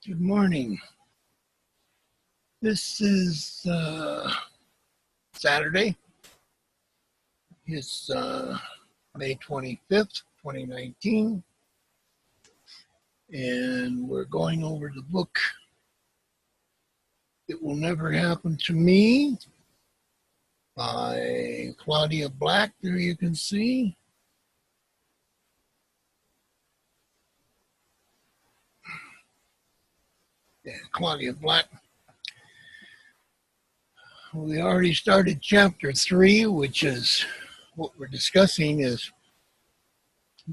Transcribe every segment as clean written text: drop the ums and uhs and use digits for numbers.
Good morning. This is Saturday. It's May 25th, 2019. And we're going over the book, It Will Never Happen to Me by Claudia Black. There you can see. Yeah, Claudia Black. We already started chapter 3, which is what we're discussing is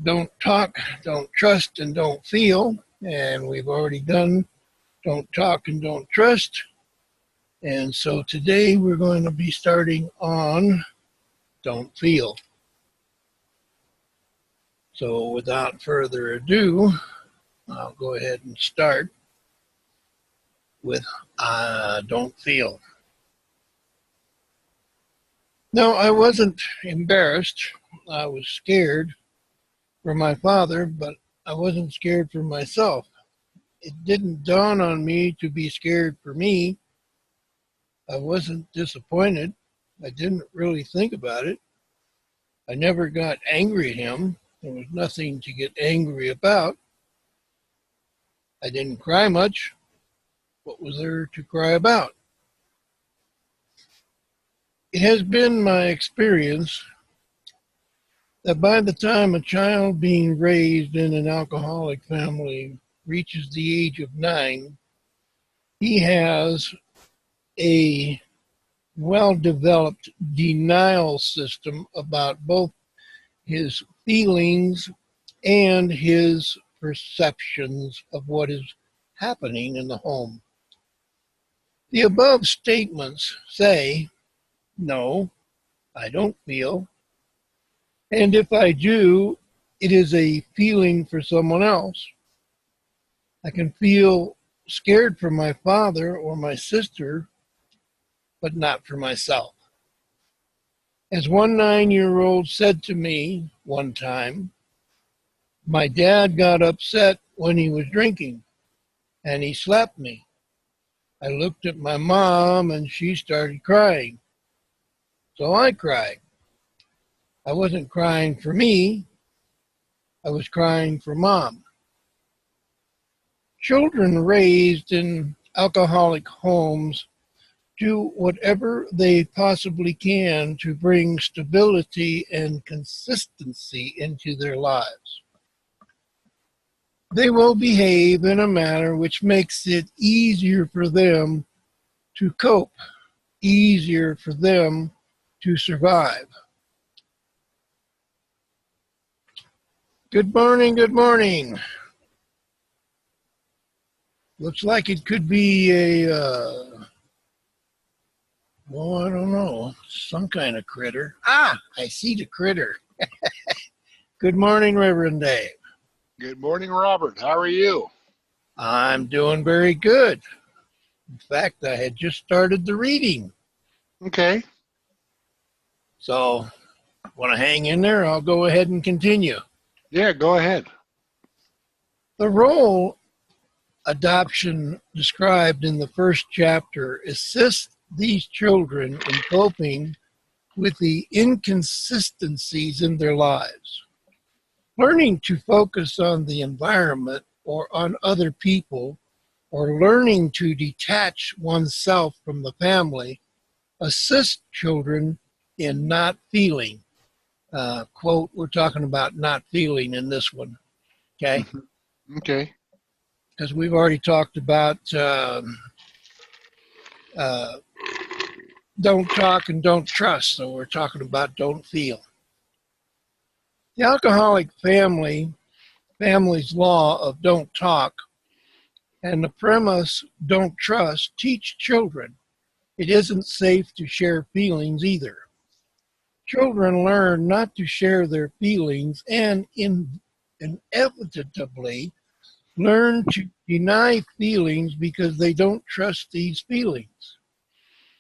don't talk, don't trust, and don't feel. And we've already done don't talk and don't trust. And so today we're going to be starting on don't feel. So without further ado, I'll go ahead and start with don't feel. No, I wasn't embarrassed. I was scared for my father, but I wasn't scared for myself. It didn't dawn on me to be scared for me. I wasn't disappointed. I didn't really think about it. I never got angry at him. There was nothing to get angry about. I didn't cry much. What was there to cry about? It has been my experience that by the time a child being raised in an alcoholic family reaches the age of 9, he has a well-developed denial system about both his feelings and his perceptions of what is happening in the home. The above statements say, no, I don't feel. And if I do, it is a feeling for someone else. I can feel scared for my father or my sister, but not for myself. As one 9-year-old said to me one time, my dad got upset when he was drinking, and he slapped me. I looked at my mom, and she started crying. So I cried. I wasn't crying for me. I was crying for Mom. Children raised in alcoholic homes do whatever they possibly can to bring stability and consistency into their lives. They will behave in a manner which makes it easier for them to cope, easier for them to survive. Good morning, good morning. Looks like it could be a, well, I don't know, some kind of critter. Ah, I see the critter. Good morning, Reverend Dave. Good morning, Robert. How are you? I'm doing very good. In fact, I had just started the reading. Okay. So, want to hang in there? I'll go ahead and continue. Yeah, go ahead. The role adoption described in the first chapter assists these children in coping with the inconsistencies in their lives. Learning to focus on the environment or on other people, or learning to detach oneself from the family, assists children in not feeling. Quote, we're talking about not feeling in this one, okay? Mm-hmm. Okay. Because we've already talked about don't talk and don't trust, so we're talking about don't feel. The alcoholic family's law of don't talk and the premise don't trust teach children it isn't safe to share feelings either. Children learn not to share their feelings and inevitably learn to deny feelings because they don't trust these feelings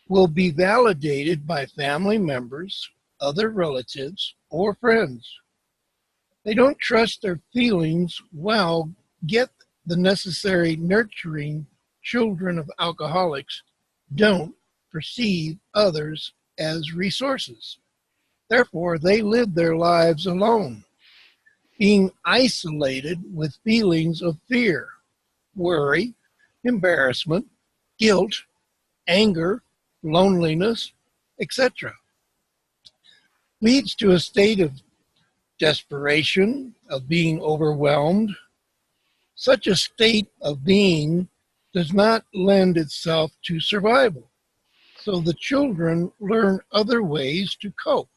will be validated by family members, other relatives, or friends. They don't trust their feelings, well, get the necessary nurturing, children of alcoholics don't perceive others as resources. Therefore, they live their lives alone, being isolated with feelings of fear, worry, embarrassment, guilt, anger, loneliness, etc. Leads to a state of desperation, of being overwhelmed. Such a state of being does not lend itself to survival. So the children learn other ways to cope.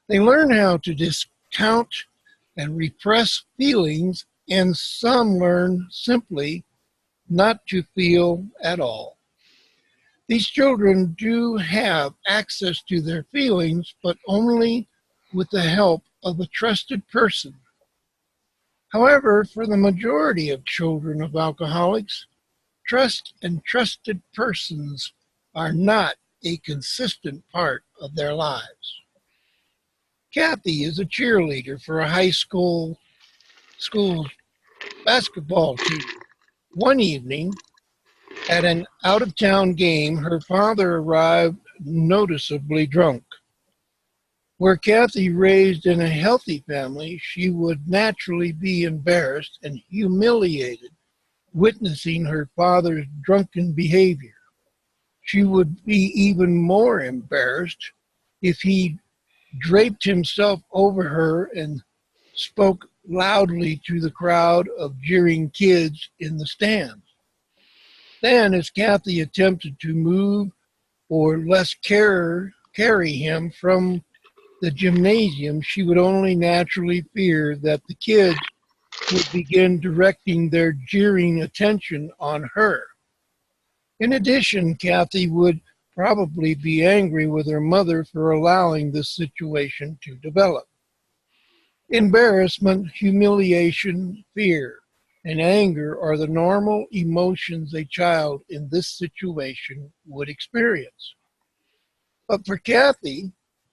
They learn how to discount and repress feelings, and some learn simply not to feel at all. These children do have access to their feelings, but only with the help of a trusted person. However, for the majority of children of alcoholics, trust and trusted persons are not a consistent part of their lives. Kathy is a cheerleader for a high school basketball team. One evening, at an out-of-town game, her father arrived noticeably drunk. Were Kathy raised in a healthy family, she would naturally be embarrassed and humiliated witnessing her father's drunken behavior. She would be even more embarrassed if he draped himself over her and spoke loudly to the crowd of jeering kids in the stands. Then, as Kathy attempted to move or less carry him from the gymnasium, she would only naturally fear that the kids would begin directing their jeering attention on her. In addition, Kathy would probably be angry with her mother for allowing this situation to develop. Embarrassment, humiliation, fear, and anger are the normal emotions a child in this situation would experience. But for Kathy,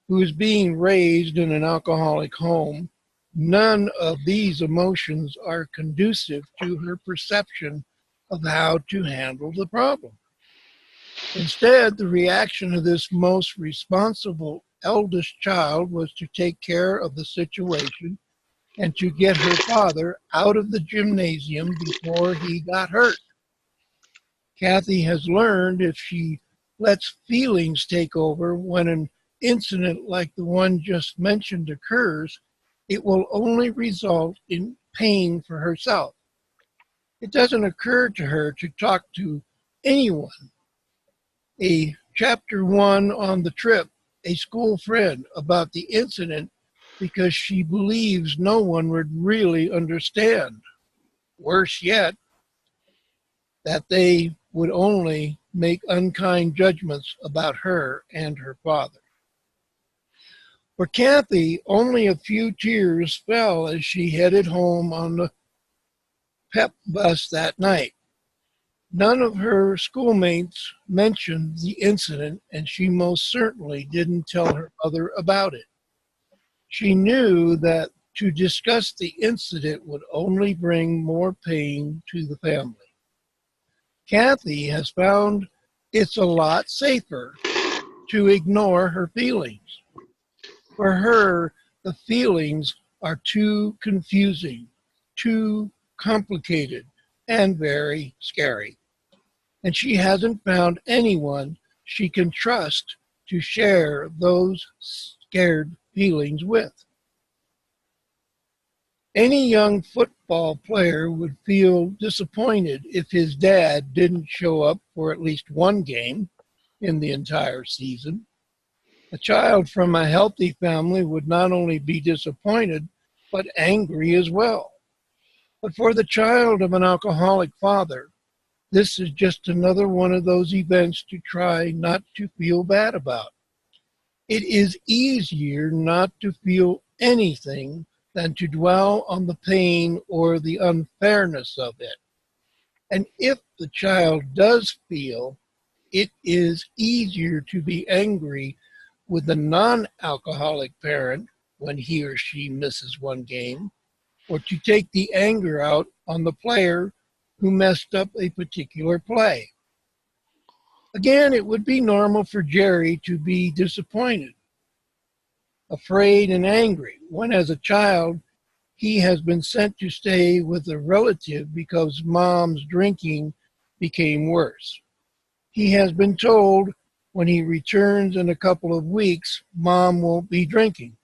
who is being raised in an alcoholic home, none of these emotions are conducive to her perception of how to handle the problem. Instead, the reaction of this most responsible eldest child was to take care of the situation and to get her father out of the gymnasium before he got hurt. Kathy has learned if she lets feelings take over when an incident like the one just mentioned occurs, it will only result in pain for herself. It doesn't occur to her to talk to anyone, a chapter one on the trip, a school friend, about the incident because she believes no one would really understand. Worse yet, that they would only make unkind judgments about her and her father. For Kathy, only a few tears fell as she headed home on the pep bus that night. None of her schoolmates mentioned the incident, and she most certainly didn't tell her mother about it. She knew that to discuss the incident would only bring more pain to the family. Kathy has found it's a lot safer to ignore her feelings. For her, the feelings are too confusing, too complicated, and very scary. And she hasn't found anyone she can trust to share those scared feelings with. Any young football player would feel disappointed if his dad didn't show up for at least one game in the entire season. A child from a healthy family would not only be disappointed, but angry as well. But for the child of an alcoholic father, this is just another one of those events to try not to feel bad about. It is easier not to feel anything than to dwell on the pain or the unfairness of it. And if the child does feel, it is easier to be angry with the non-alcoholic parent when he or she misses one game, or to take the anger out on the player who messed up a particular play. Again, it would be normal for Jerry to be disappointed, afraid, and angry when, as a child, he has been sent to stay with a relative because mom's drinking became worse. He has been told when he returns in a couple of weeks, mom won't be drinking.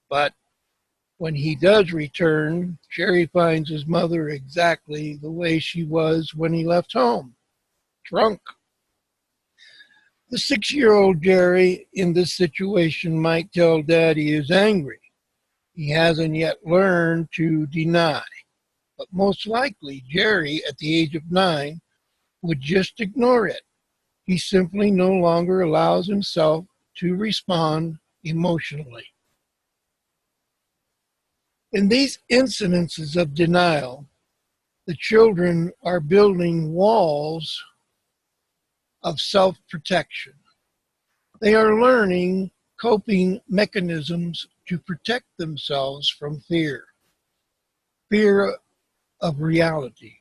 But when he does return, Jerry finds his mother exactly the way she was when he left home, drunk. The 6-year-old Jerry in this situation might tell Dad he is angry. He hasn't yet learned to deny. But most likely, Jerry, at the age of 9, would just ignore it. He simply no longer allows himself to respond emotionally. In these incidences of denial, the children are building walls of self-protection. They are learning coping mechanisms to protect themselves from fear of reality.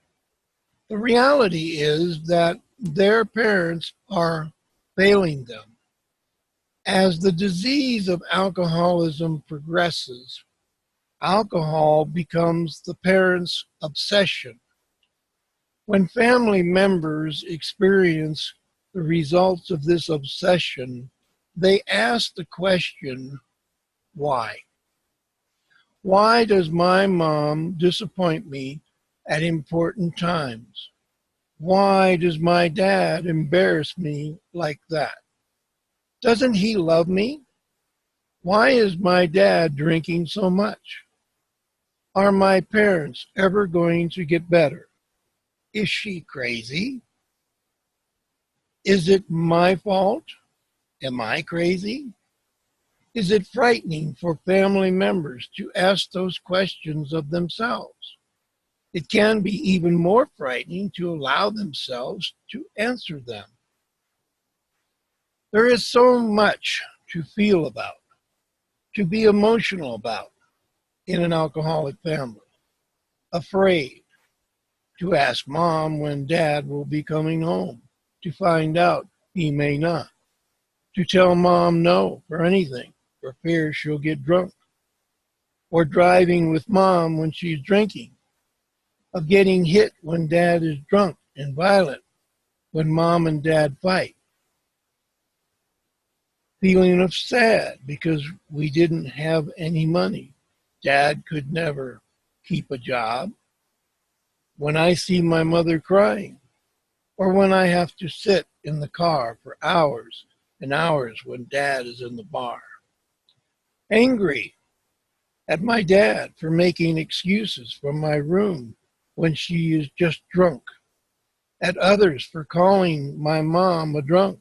The reality is that their parents are failing them. As the disease of alcoholism progresses, alcohol becomes the parents' obsession. When family members experience the results of this obsession, they ask the question, why? Why does my mom disappoint me at important times? Why does my dad embarrass me like that? Doesn't he love me? Why is my dad drinking so much? Are my parents ever going to get better? Is she crazy? Is it my fault? Am I crazy? Is it frightening for family members to ask those questions of themselves? It can be even more frightening to allow themselves to answer them. There is so much to feel about, to be emotional about in an alcoholic family. Afraid to ask mom when dad will be coming home, to find out he may not, to tell mom no for anything for fear she'll get drunk, or driving with mom when she's drinking, of getting hit when dad is drunk and violent, when mom and dad fight, feeling of sad because we didn't have any money. Dad could never keep a job. When I see my mother crying, or when I have to sit in the car for hours and hours when dad is in the bar. Angry at my dad for making excuses from my room when she is just drunk. At others for calling my mom a drunk,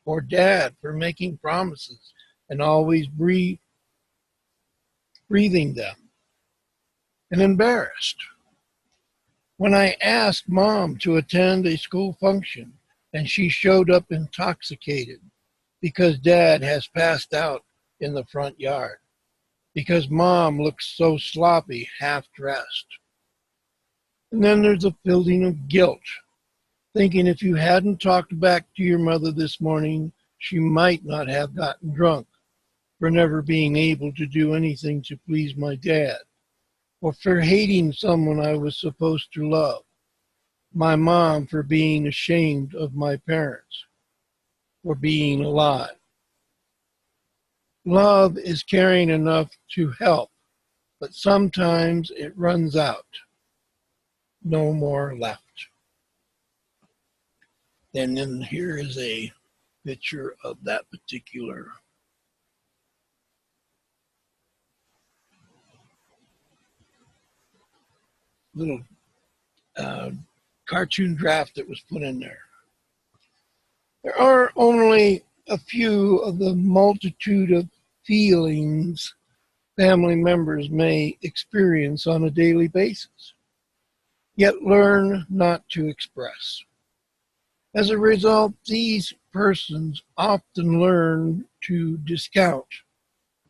or dad for making promises and always breathing them. And embarrassed when I asked mom to attend a school function and she showed up intoxicated because dad has passed out in the front yard, because mom looks so sloppy, half dressed. And then there's a feeling of guilt, thinking if you hadn't talked back to your mother this morning, she might not have gotten drunk, for never being able to do anything to please my dad, or for hating someone I was supposed to love, my mom for being ashamed of my parents, or being alive. Love is caring enough to help, but sometimes it runs out. No more left. And then here is a picture of that particular little cartoon draft that was put in there. There are only a few of the multitude of feelings family members may experience on a daily basis, yet learn not to express. As a result, these persons often learn to discount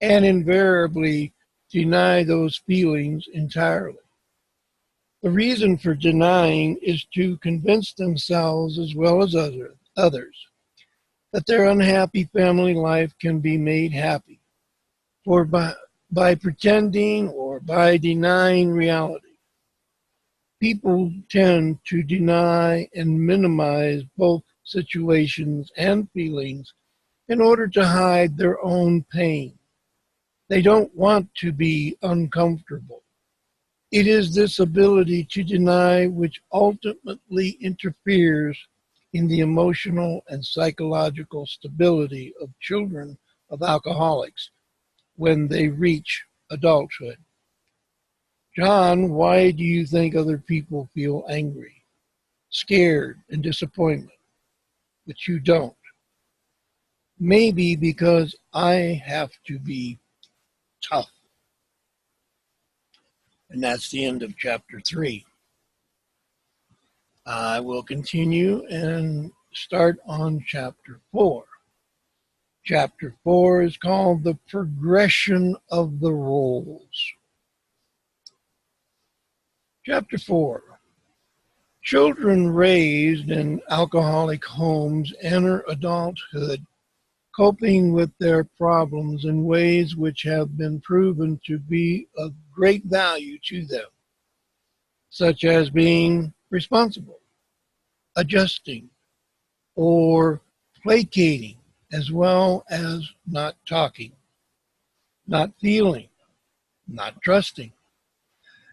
and invariably deny those feelings entirely. The reason for denying is to convince themselves as well as others that their unhappy family life can be made happy, or by pretending or by denying reality. People tend to deny and minimize both situations and feelings in order to hide their own pain. They don't want to be uncomfortable. It is this ability to deny which ultimately interferes in the emotional and psychological stability of children of alcoholics when they reach adulthood. John, why do you think other people feel angry, scared, and disappointment, but you don't? Maybe because I have to be tough. And that's the end of chapter 3. I will continue and start on chapter 4. Chapter 4 is called The Progression of the Roles. Chapter 4. Children raised in alcoholic homes enter adulthood coping with their problems in ways which have been proven to be of great value to them, such as being responsible, adjusting, or placating, as well as not talking, not feeling, not trusting.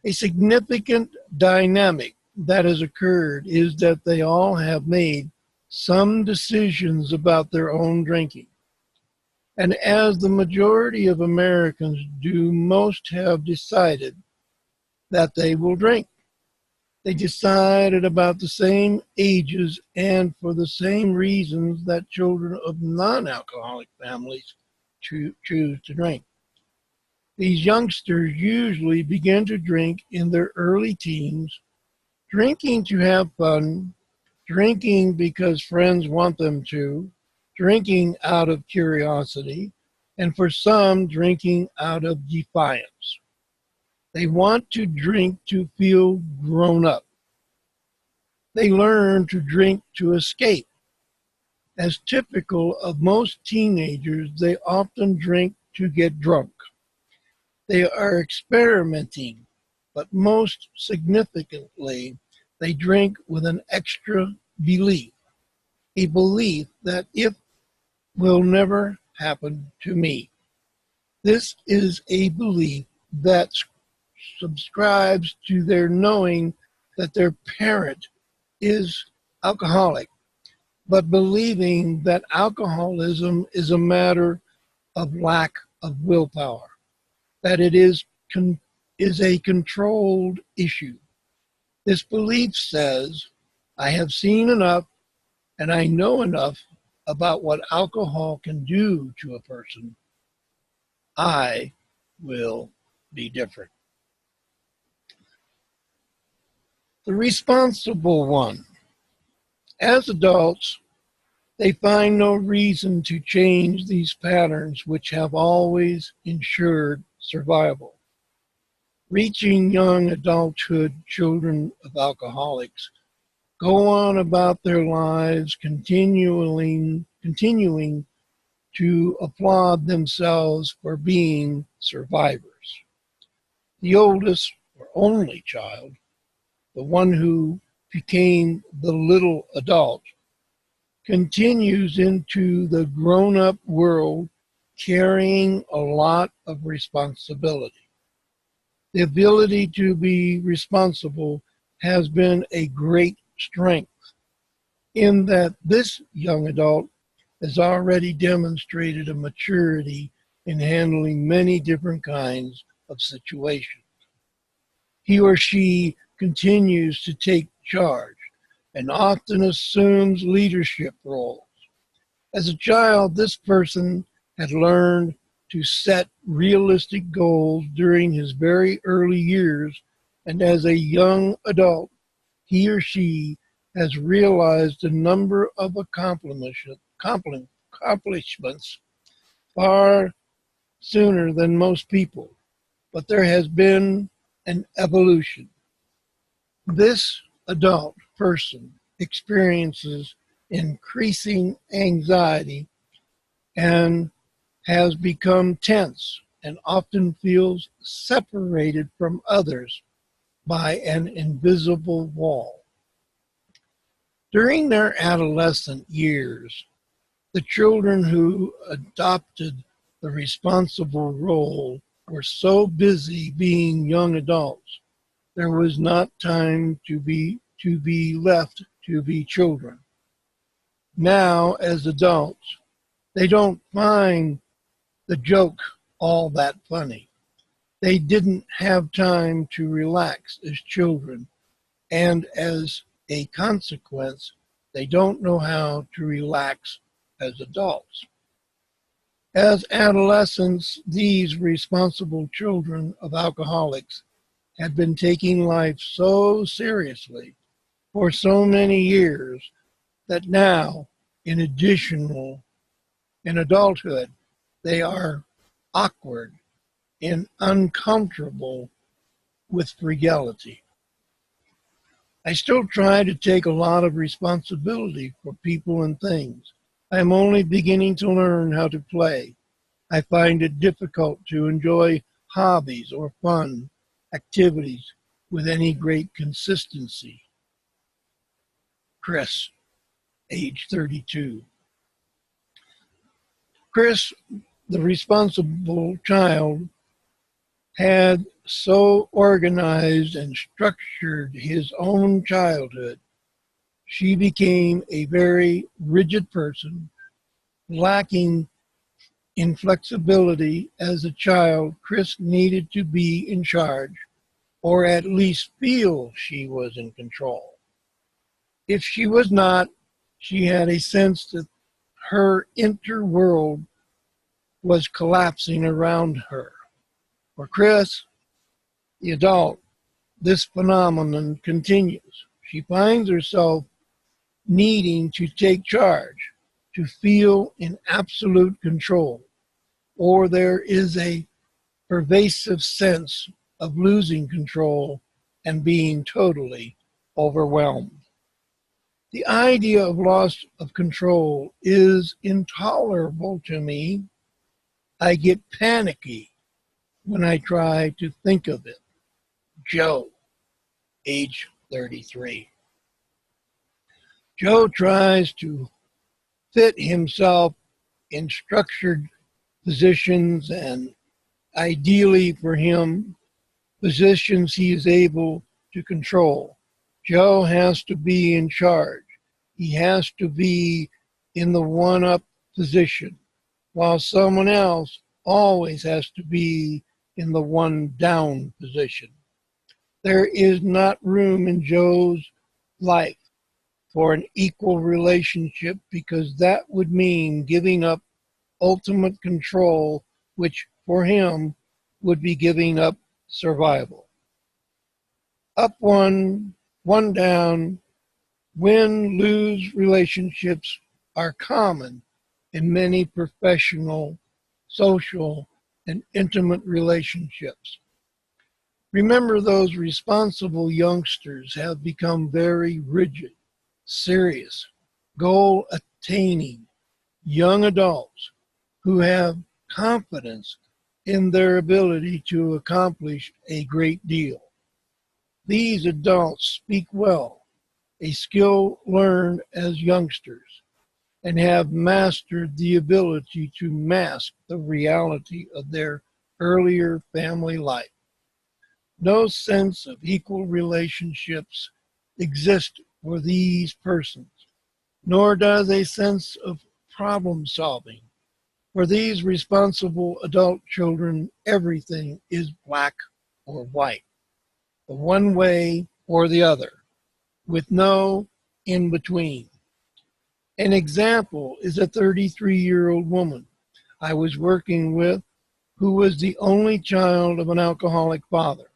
A significant dynamic that has occurred is that they all have made some decisions about their own drinking. And as the majority of Americans do, most have decided that they will drink. They decided about the same ages and for the same reasons that children of non-alcoholic families choose to drink. These youngsters usually begin to drink in their early teens, drinking to have fun, drinking because friends want them to, drinking out of curiosity, and for some, drinking out of defiance. They want to drink to feel grown up. They learn to drink to escape. As typical of most teenagers, they often drink to get drunk. They are experimenting, but most significantly, they drink with an extra belief, a belief that if will never happen to me. This is a belief that subscribes to their knowing that their parent is alcoholic, but believing that alcoholism is a matter of lack of willpower, that it is a controlled issue. This belief says, I have seen enough and I know enough about what alcohol can do to a person. I will be different. The responsible one. As adults, they find no reason to change these patterns which have always ensured survival. Reaching young adulthood, children of alcoholics go on about their lives continuing to applaud themselves for being survivors. The oldest or only child, the one who became the little adult, continues into the grown-up world carrying a lot of responsibility. The ability to be responsible has been a great strength in that this young adult has already demonstrated a maturity in handling many different kinds of situations. He or she continues to take charge and often assumes leadership roles. As a child, this person had learned to set realistic goals during his very early years, and as a young adult, he or she has realized a number of accomplishments far sooner than most people. But there has been an evolution. This adult person experiences increasing anxiety and has become tense and often feels separated from others by an invisible wall. During their adolescent years, the children who adopted the responsible role were so busy being young adults, there was not time to be left to be children. Now, as adults, they don't find the joke all that funny. They didn't have time to relax as children, and as a consequence, they don't know how to relax as adults. As adolescents, these responsible children of alcoholics had been taking life so seriously for so many years that now, in adulthood, they are awkward and uncomfortable with frugality. I still try to take a lot of responsibility for people and things. I am only beginning to learn how to play. I find it difficult to enjoy hobbies or fun activities with any great consistency. Chris, age 32. Chris, the responsible child, had so organized and structured his own childhood, she became a very rigid person, lacking in flexibility. As a child, Chris needed to be in charge, or at least feel she was in control. If she was not, she had a sense that her interworld was collapsing around her. For Chris, the adult, this phenomenon continues. She finds herself needing to take charge, to feel in absolute control, or there is a pervasive sense of losing control and being totally overwhelmed. The idea of loss of control is intolerable to me. I get panicky when I try to think of it. Joe, age 33. Joe tries to fit himself in structured positions and ideally for him, positions he is able to control. Joe has to be in charge. He has to be in the one-up position, while someone else always has to be in the one-down position. There is not room in Joe's life for an equal relationship because that would mean giving up ultimate control, which for him would be giving up survival. Up one, one down, win lose relationships are common in many professional, social, and intimate relationships. Remember, those responsible youngsters have become very rigid, serious, goal attaining young adults who have confidence in their ability to accomplish a great deal. These adults speak well, a skill learned as youngsters, and have mastered the ability to mask the reality of their earlier family life. No sense of equal relationships exists for these persons, nor does a sense of problem solving. For these responsible adult children, everything is black or white, the one way or the other, with no in between. An example is a 33-year-old woman I was working with who was the only child of an alcoholic father.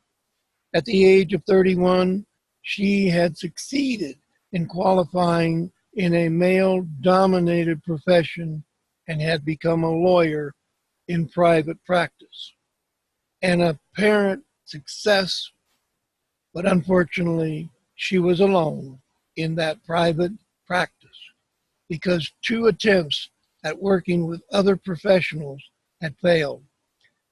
At the age of 31, she had succeeded in qualifying in a male-dominated profession and had become a lawyer in private practice. An apparent success, but unfortunately, she was alone in that private practice because 2 attempts at working with other professionals had failed.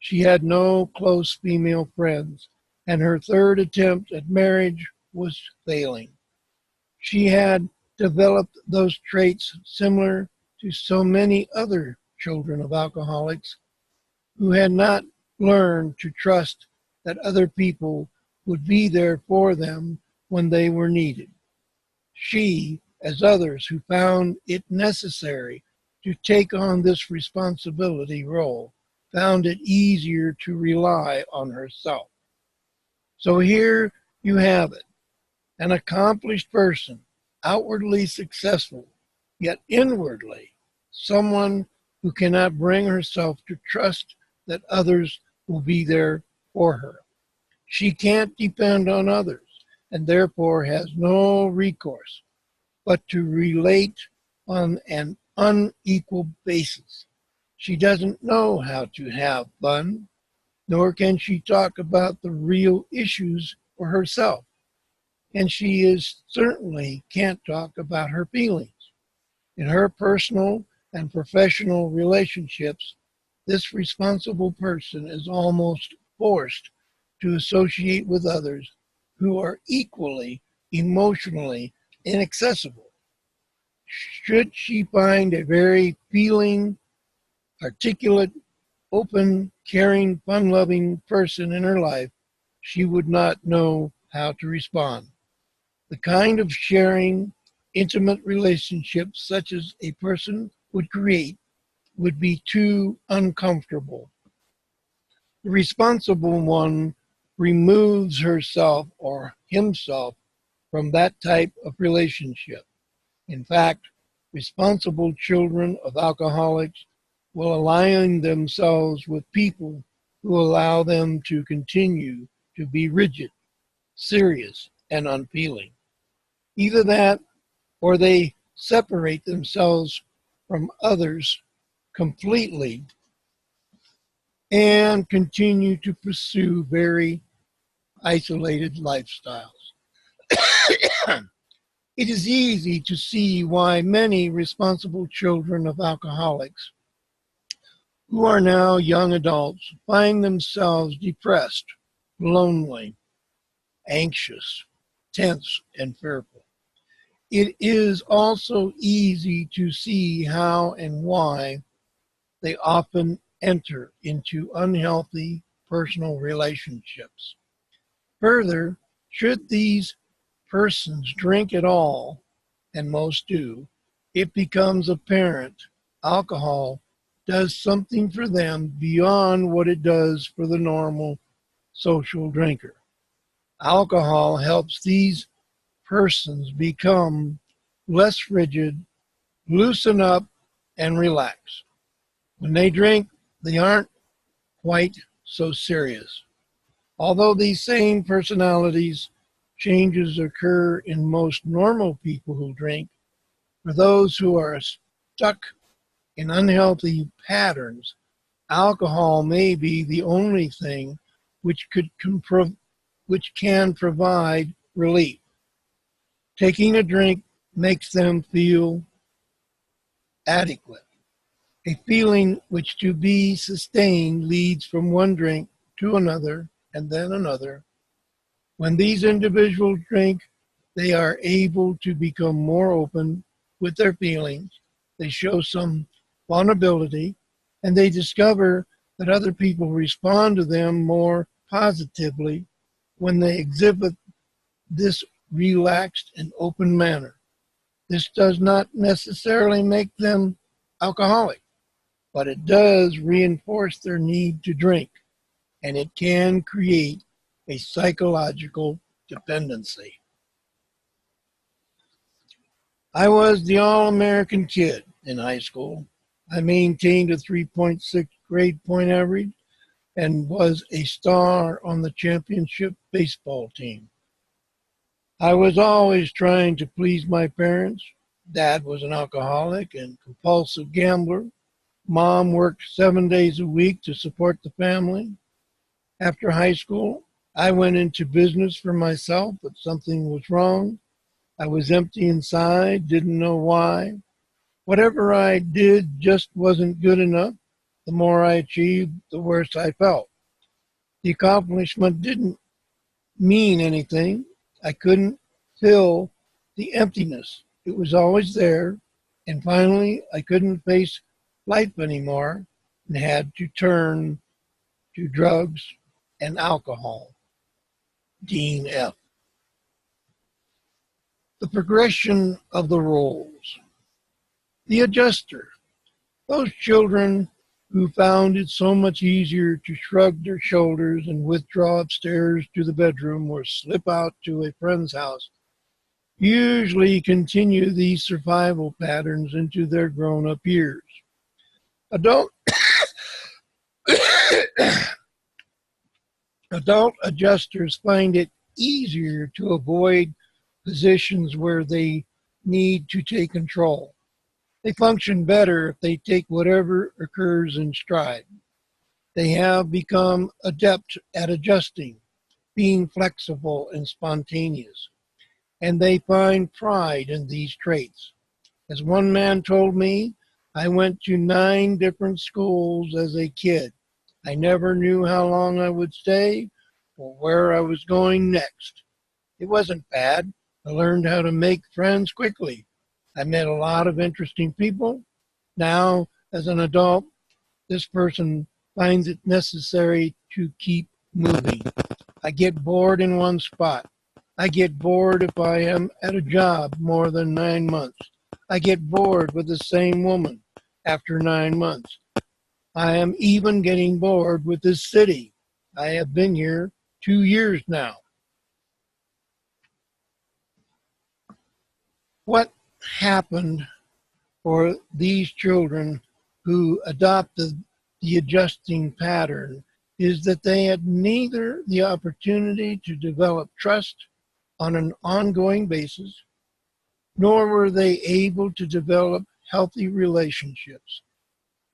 She had no close female friends, and her third attempt at marriage was failing. She had developed those traits similar to so many other children of alcoholics who had not learned to trust that other people would be there for them when they were needed. She, as others who found it necessary to take on this responsibility role, found it easier to rely on herself. So here you have it, an accomplished person, outwardly successful, yet inwardly someone who cannot bring herself to trust that others will be there for her. She can't depend on others and therefore has no recourse but to relate on an unequal basis. She doesn't know how to have fun, nor can she talk about the real issues for herself. And she is certainly can't talk about her feelings. In her personal and professional relationships, this responsible person is almost forced to associate with others who are equally emotionally inaccessible. Should she find a very feeling, articulate, open, caring, fun-loving person in her life, she would not know how to respond. The kind of sharing, intimate relationships such as a person would create would be too uncomfortable. The responsible one removes herself or himself from that type of relationship. In fact, responsible children of alcoholics will align themselves with people who allow them to continue to be rigid, serious, and unfeeling. Either that or they separate themselves from others completely and continue to pursue very isolated lifestyles. It is easy to see why many responsible children of alcoholics who are now young adults find themselves depressed, lonely, anxious, tense, and fearful. It is also easy to see how and why they often enter into unhealthy personal relationships. Further, should these persons drink at all, and most do, it becomes apparent alcohol does something for them beyond what it does for the normal social drinker. Alcohol helps these persons become less rigid, loosen up, and relax. When they drink, they aren't quite so serious. Although these same personalities changes occur in most normal people who drink, for those who are stuck in unhealthy patterns, alcohol may be the only thing which which can provide relief. Taking a drink makes them feel adequate, a feeling which to be sustained leads from one drink to another and then another. When these individuals drink, they are able to become more open with their feelings. They show some vulnerability, and they discover that other people respond to them more positively when they exhibit this relaxed and open manner. This does not necessarily make them alcoholic, but it does reinforce their need to drink, and it can create a psychological dependency. I was the all-American kid in high school. I maintained a 3.6 grade point average and was a star on the championship baseball team. I was always trying to please my parents. Dad was an alcoholic and compulsive gambler. Mom worked 7 days a week to support the family. After high school, I went into business for myself, but something was wrong. I was empty inside, didn't know why. Whatever I did just wasn't good enough. The more I achieved, the worse I felt. The accomplishment didn't mean anything. I couldn't fill the emptiness. It was always there. And finally, I couldn't face life anymore and had to turn to drugs and alcohol. Dean F. The progression of the roles. The adjuster. Those children who found it so much easier to shrug their shoulders and withdraw upstairs to the bedroom or slip out to a friend's house usually continue these survival patterns into their grown-up years. Adult Adult adjusters find it easier to avoid positions where they need to take control. They function better if they take whatever occurs in stride. They have become adept at adjusting, being flexible and spontaneous, and they find pride in these traits. As one man told me, I went to 9 different schools as a kid. I never knew how long I would stay or where I was going next. It wasn't bad. I learned how to make friends quickly. I met a lot of interesting people. Now, as an adult, this person finds it necessary to keep moving. I get bored in one spot. I get bored if I am at a job more than 9 months. I get bored with the same woman after 9 months. I am even getting bored with this city. I have been here 2 years now. What happened for these children who adopted the adjusting pattern is that they had neither the opportunity to develop trust on an ongoing basis, nor were they able to develop healthy relationships.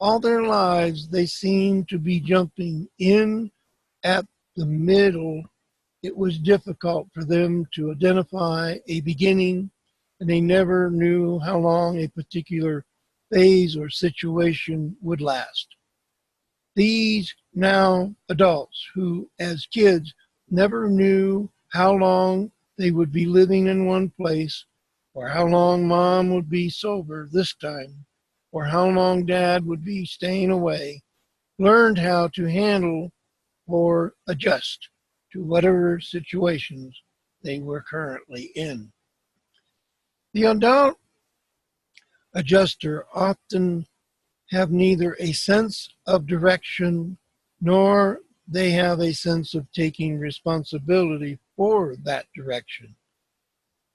All their lives, they seemed to be jumping in at the middle. It was difficult for them to identify a beginning, and they never knew how long a particular phase or situation would last. These now adults who, as kids, never knew how long they would be living in one place, or how long mom would be sober this time, or how long dad would be staying away, learned how to handle or adjust to whatever situations they were currently in. The adult adjuster often have neither a sense of direction nor they have a sense of taking responsibility for that direction.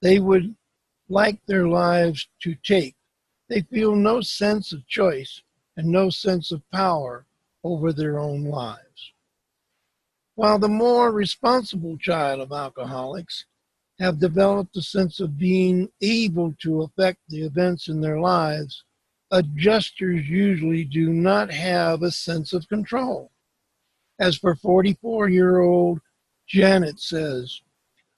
They would like their lives to take. They feel no sense of choice and no sense of power over their own lives. While the more responsible child of alcoholics have developed a sense of being able to affect the events in their lives, adjusters usually do not have a sense of control. As for 44-year-old Janet says,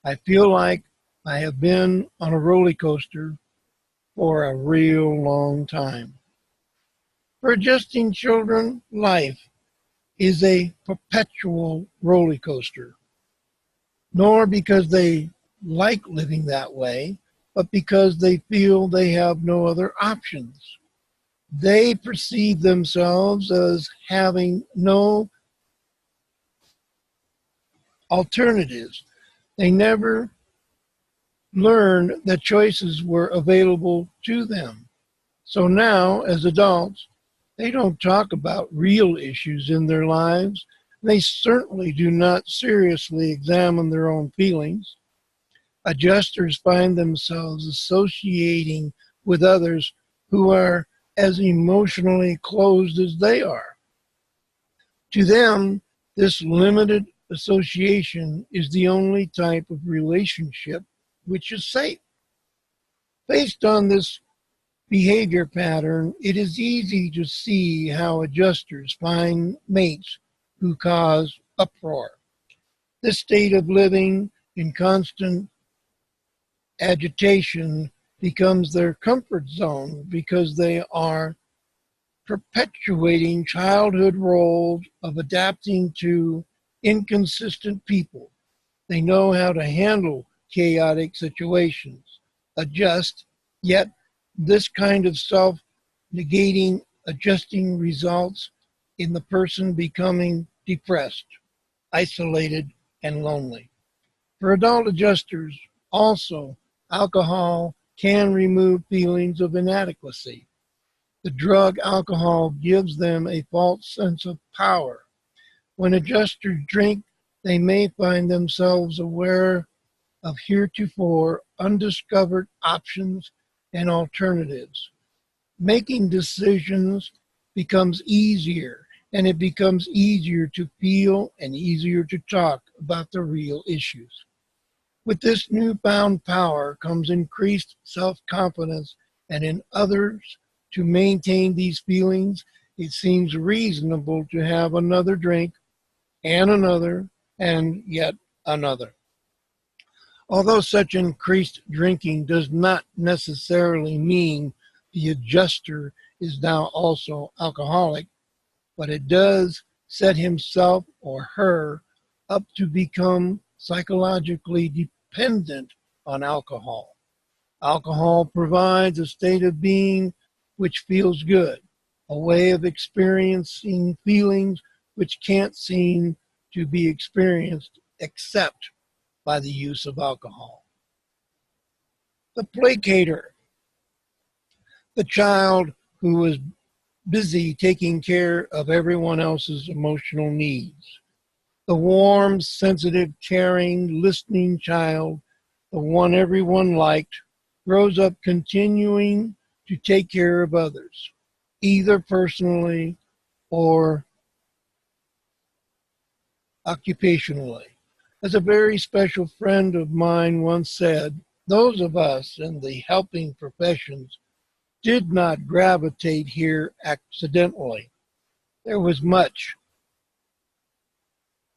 I feel like I have been on a roller coaster for a real long time. For adjusting children, life is a perpetual roller coaster, nor because they like living that way, but because they feel they have no other options. They perceive themselves as having no alternatives. They never learned that choices were available to them. So now, as adults, they don't talk about real issues in their lives. They certainly do not seriously examine their own feelings. Adjusters find themselves associating with others who are as emotionally closed as they are. To them, this limited association is the only type of relationship which is safe. Based on this behavior pattern, it is easy to see how adjusters find mates who cause uproar. This state of living in constant agitation becomes their comfort zone because they are perpetuating childhood roles of adapting to inconsistent people. They know how to handle chaotic situations, adjust, yet this kind of self negating adjusting results in the person becoming depressed, isolated, and lonely. For adult adjusters, also, alcohol can remove feelings of inadequacy. The drug alcohol gives them a false sense of power. When adjusters drink, they may find themselves aware of heretofore undiscovered options and alternatives. Making decisions becomes easier, and it becomes easier to feel and easier to talk about the real issues. With this newfound power comes increased self confidence, and in others to maintain these feelings, it seems reasonable to have another drink and another and yet another. Although such increased drinking does not necessarily mean the adjuster is now also alcoholic, but it does set himself or her up to become psychologically dependent on alcohol. Alcohol provides a state of being which feels good, a way of experiencing feelings which can't seem to be experienced except by the use of alcohol. The placater, the child who is busy taking care of everyone else's emotional needs. The warm, sensitive, caring, listening child, the one everyone liked, grows up continuing to take care of others, either personally or occupationally. As a very special friend of mine once said, those of us in the helping professions did not gravitate here accidentally. There was much.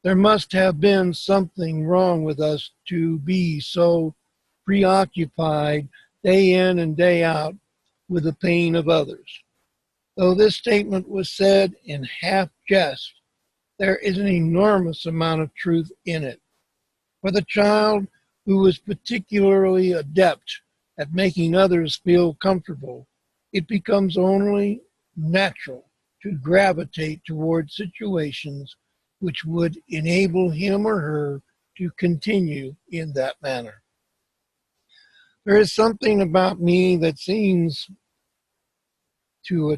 There must have been something wrong with us to be so preoccupied day in and day out with the pain of others. Though this statement was said in half jest, there is an enormous amount of truth in it. For the child who was particularly adept at making others feel comfortable, it becomes only natural to gravitate toward situations which would enable him or her to continue in that manner. There is something about me that seems to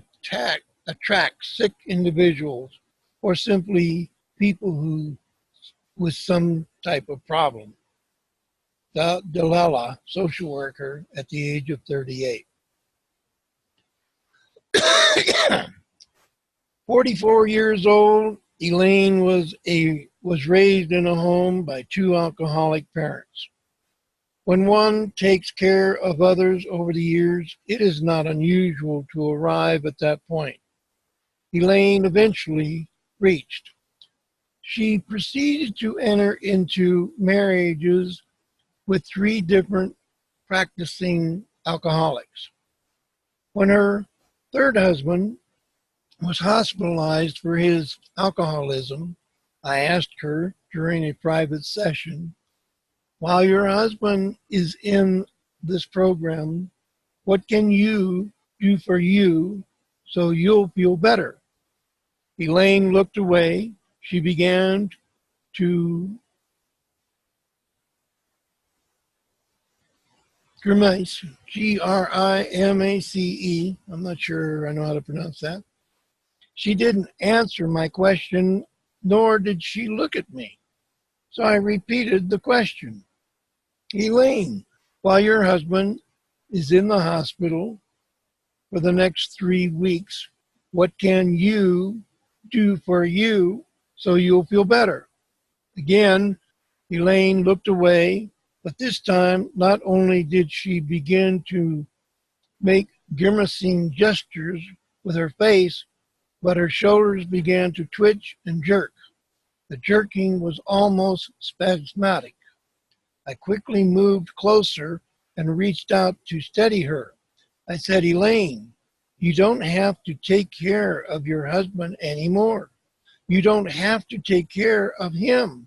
attract sick individuals or simply people who with some type of problem. Delilah, social worker at the age of 38. 44 years old, Elaine was raised in a home by two alcoholic parents. When one takes care of others over the years, it is not unusual to arrive at that point. Elaine eventually reached. She proceeded to enter into marriages with three different practicing alcoholics. When her third husband was hospitalized for his alcoholism, I asked her during a private session, while your husband is in this program, what can you do for you so you'll feel better? Elaine looked away. She began to grimace, Grimace. I'm not sure I know how to pronounce that. She didn't answer my question, nor did she look at me. So I repeated the question. Elaine, while your husband is in the hospital for the next 3 weeks, what can you do for you so you'll feel better? Again, Elaine looked away, but this time not only did she begin to make grimacing gestures with her face, but her shoulders began to twitch and jerk. The jerking was almost spasmodic. I quickly moved closer and reached out to steady her. I said, Elaine, you don't have to take care of your husband anymore. You don't have to take care of him.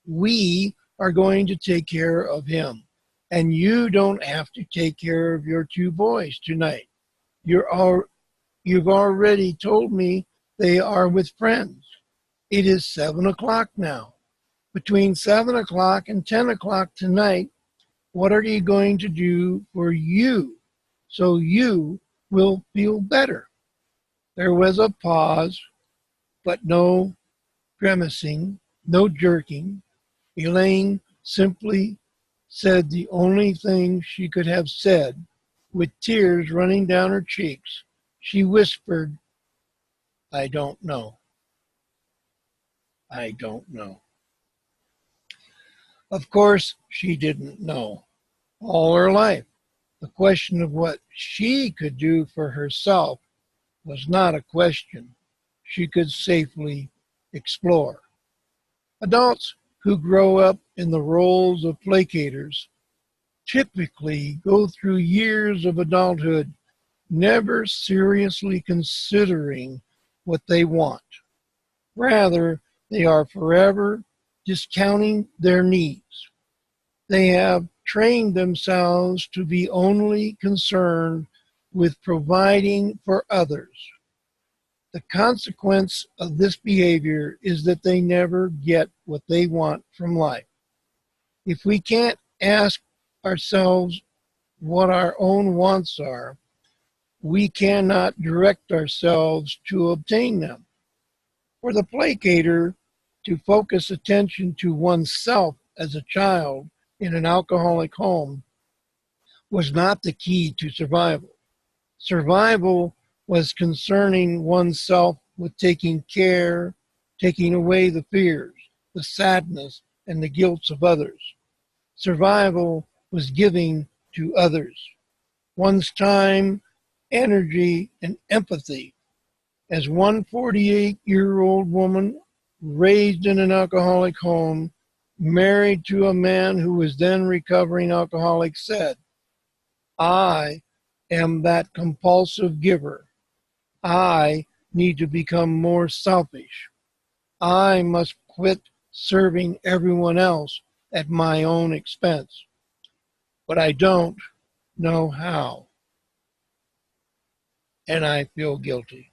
We are going to take care of him. And you don't have to take care of your two boys tonight. You've already told me they are with friends. It is 7 o'clock now. Between 7 o'clock and 10 o'clock tonight, what are you going to do for you so you will feel better? There was a pause, but no grimacing, no jerking. Elaine simply said the only thing she could have said, with tears running down her cheeks. She whispered, I don't know. I don't know. Of course, she didn't know. All her life, the question of what she could do for herself was not a question she could safely explore. Adults who grow up in the roles of placaters typically go through years of adulthood never seriously considering what they want. Rather, they are forever discounting their needs. They have trained themselves to be only concerned with providing for others. The consequence of this behavior is that they never get what they want from life. If we can't ask ourselves what our own wants are, we cannot direct ourselves to obtain them. For the placater to focus attention to oneself as a child in an alcoholic home was not the key to survival. Survival was concerning oneself with taking care, taking away the fears, the sadness, and the guilt of others. Survival was giving to others one's time, energy, and empathy. As one 48-year-old woman raised in an alcoholic home, married to a man who was then recovering alcoholic, said, I am that compulsive giver. I need to become more selfish. I must quit serving everyone else at my own expense. But I don't know how, and I feel guilty.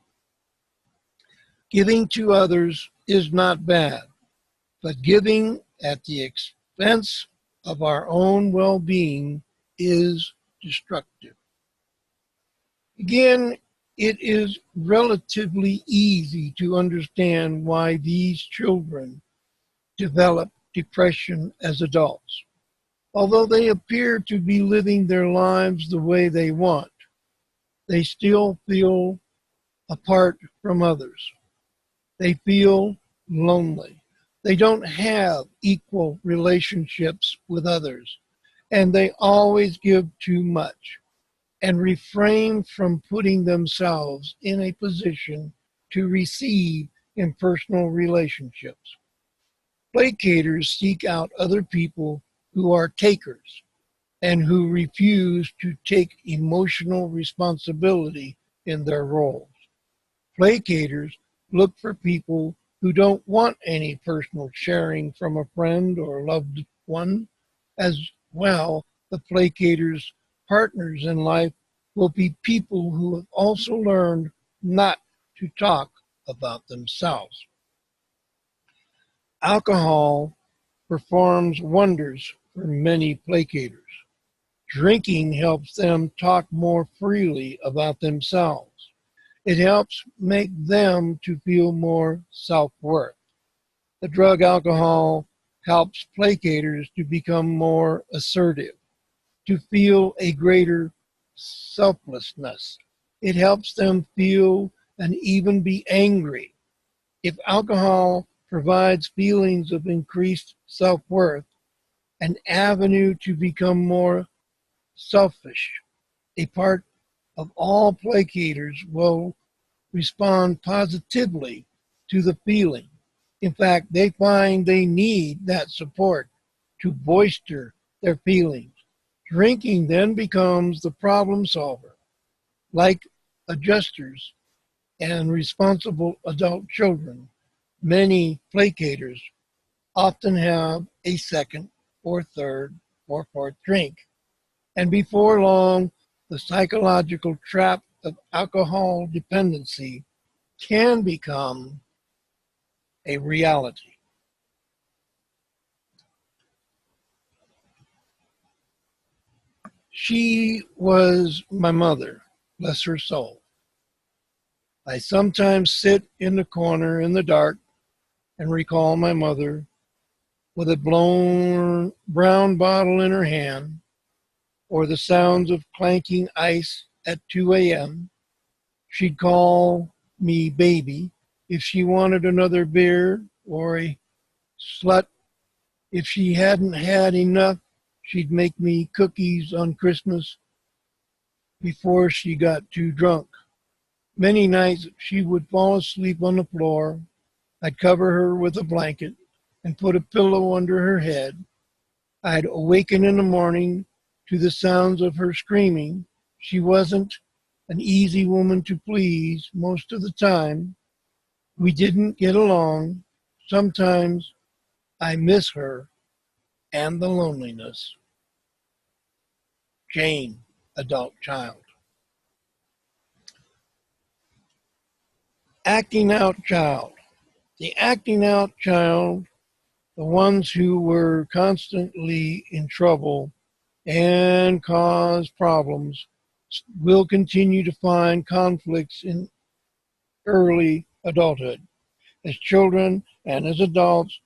Giving to others is not bad, but giving at the expense of our own well-being is destructive. Again, it is relatively easy to understand why these children develop depression as adults. Although they appear to be living their lives the way they want, they still feel apart from others. They feel lonely. They don't have equal relationships with others, and they always give too much and refrain from putting themselves in a position to receive in personal relationships. Placaters seek out other people who are takers and who refuse to take emotional responsibility in their roles. Placaters look for people who don't want any personal sharing from a friend or loved one. As well, the placators' partners in life will be people who have also learned not to talk about themselves. Alcohol performs wonders for many placaters. Drinking helps them talk more freely about themselves. It helps make them to feel more self-worth. The drug alcohol helps placaters to become more assertive, to feel a greater selflessness. It helps them feel and even be angry. If alcohol provides feelings of increased self-worth, an avenue to become more selfish, a part of all placaters will respond positively to the feeling. In fact, they find they need that support to bolster their feelings. Drinking then becomes the problem solver. Like adjusters and responsible adult children, many placaters often have a second or third or fourth drink. And before long, the psychological trap of alcohol dependency can become a reality. She was my mother, bless her soul. I sometimes sit in the corner in the dark and recall my mother with a blown brown bottle in her hand, or the sounds of clanking ice at 2 a.m. She'd call me baby if she wanted another beer, or a slut if she hadn't had enough. She'd make me cookies on Christmas before she got too drunk. Many nights she would fall asleep on the floor. I'd cover her with a blanket and put a pillow under her head. I'd awaken in the morning to the sounds of her screaming. She wasn't an easy woman to please most of the time. We didn't get along. Sometimes I miss her and the loneliness. Jane, adult child. Acting out child. The acting out child, the ones who were constantly in trouble and cause problems, will continue to find conflicts in early adulthood. As children and as adults,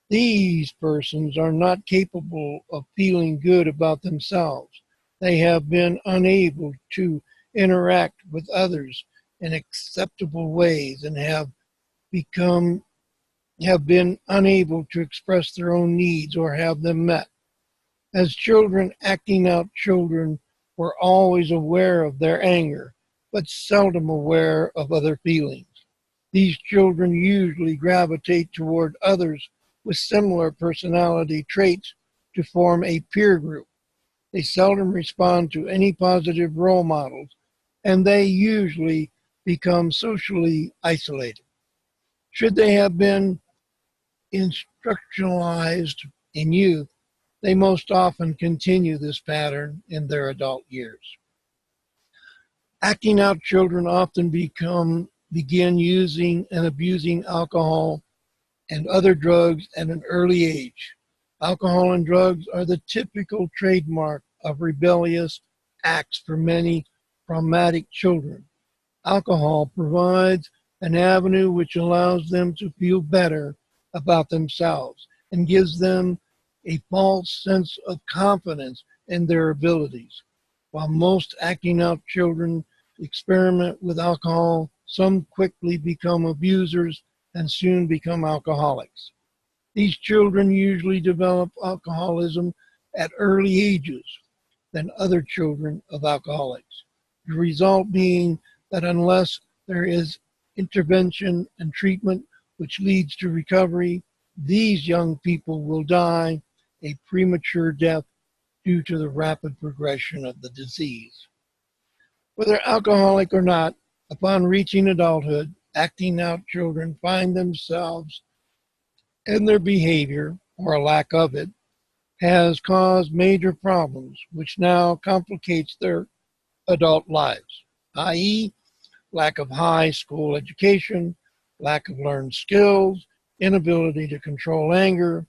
these persons are not capable of feeling good about themselves. They have been unable to interact with others in acceptable ways and have been unable to express their own needs or have them met. As children, acting out children were always aware of their anger, but seldom aware of other feelings. These children usually gravitate toward others with similar personality traits to form a peer group. They seldom respond to any positive role models, and they usually become socially isolated. Should they have been instructionalized in youth, they most often continue this pattern in their adult years. Acting out children often begin using and abusing alcohol and other drugs at an early age. Alcohol and drugs are the typical trademark of rebellious acts for many traumatic children. Alcohol provides an avenue which allows them to feel better about themselves and gives them a false sense of confidence in their abilities. While most acting out children experiment with alcohol, some quickly become abusers and soon become alcoholics. These children usually develop alcoholism at early ages than other children of alcoholics. The result being that unless there is intervention and treatment which leads to recovery, these young people will die a premature death due to the rapid progression of the disease. Whether alcoholic or not, upon reaching adulthood, acting out children find themselves and their behavior, or a lack of it, has caused major problems, which now complicates their adult lives, i.e., lack of high school education, lack of learned skills, inability to control anger,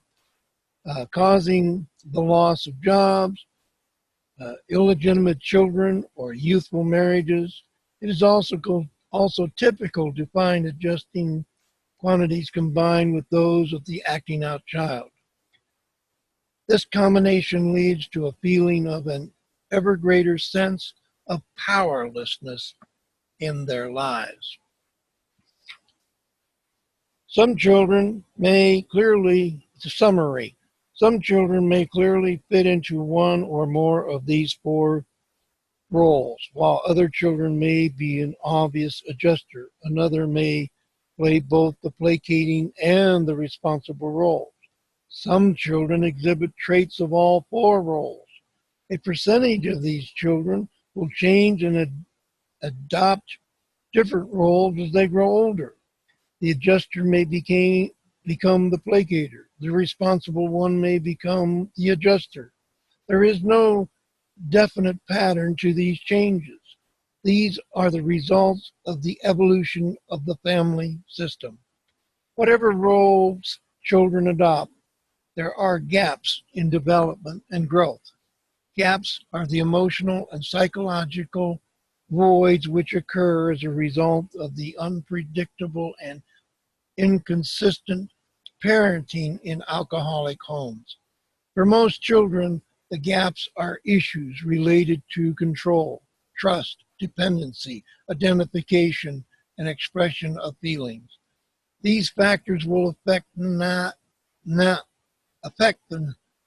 causing the loss of jobs, illegitimate children, or youthful marriages. It is also typical to find adjusting quantities combined with those of the acting out child. This combination leads to a feeling of an ever greater sense of powerlessness in their lives. Some children may clearly, it's a summary, some children may clearly fit into one or more of these four roles, while other children may be an obvious adjuster. Another may play both the placating and the responsible roles. Some children exhibit traits of all four roles. A percentage of these children will change and adopt different roles as they grow older. The adjuster may become the placator. The responsible one may become the adjuster. There is no definite pattern to these changes. These are the results of the evolution of the family system. Whatever roles children adopt, there are gaps in development and growth. Gaps are the emotional and psychological voids which occur as a result of the unpredictable and inconsistent parenting in alcoholic homes. For most children, the gaps are issues related to control, trust, dependency, identification, and expression of feelings. These factors will affect the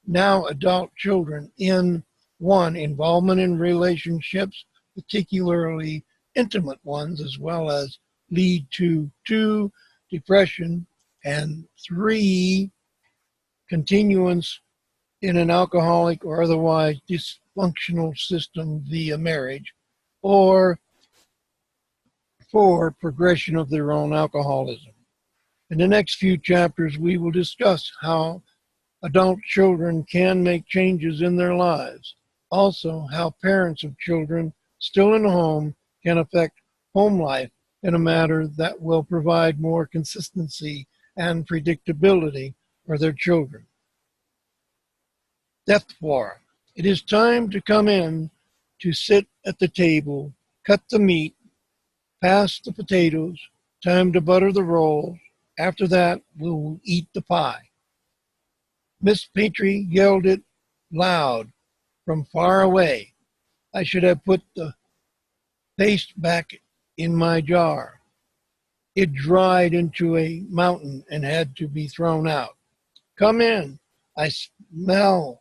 now adult children in one, involvement in relationships, particularly intimate ones, as well as lead to two, depression, and three, continuance in an alcoholic or otherwise dysfunctional system via marriage, or four, progression of their own alcoholism. In the next few chapters, we will discuss how adult children can make changes in their lives. Also, how parents of children still in the home can affect home life in a manner that will provide more consistency and predictability for their children. Depth 4. It is time to come in to sit at the table, cut the meat, pass the potatoes, time to butter the rolls. After that, we'll eat the pie. Miss Petrie yelled it loud from far away. I should have put the paste back in my jar. It dried into a mountain and had to be thrown out. Come in. I spell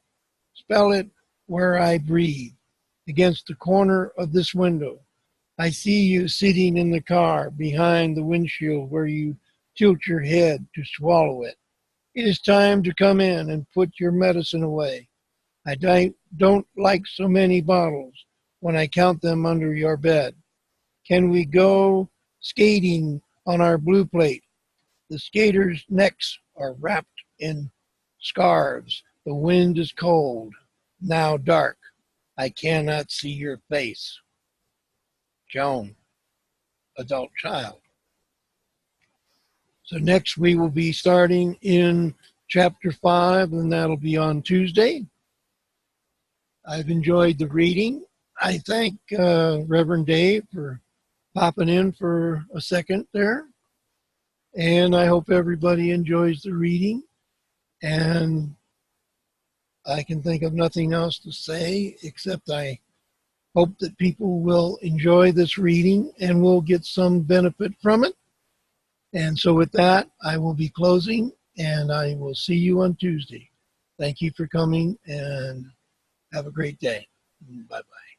it where I breathe, against the corner of this window. I see you sitting in the car behind the windshield where you tilt your head to swallow it. It is time to come in and put your medicine away. I don't like so many bottles when I count them under your bed. Can we go skating on our blue plate? The skaters' necks are wrapped in scarves. The wind is cold, now dark. I cannot see your face. Joan, adult child. So next we will be starting in chapter 5, and that'll be on Tuesday. I've enjoyed the reading. I thank Reverend Dave for popping in for a second there. And I hope everybody enjoys the reading. And I can think of nothing else to say except I hope that people will enjoy this reading and will get some benefit from it. And so with that, I will be closing, and I will see you on Tuesday. Thank you for coming, and have a great day. Bye-bye.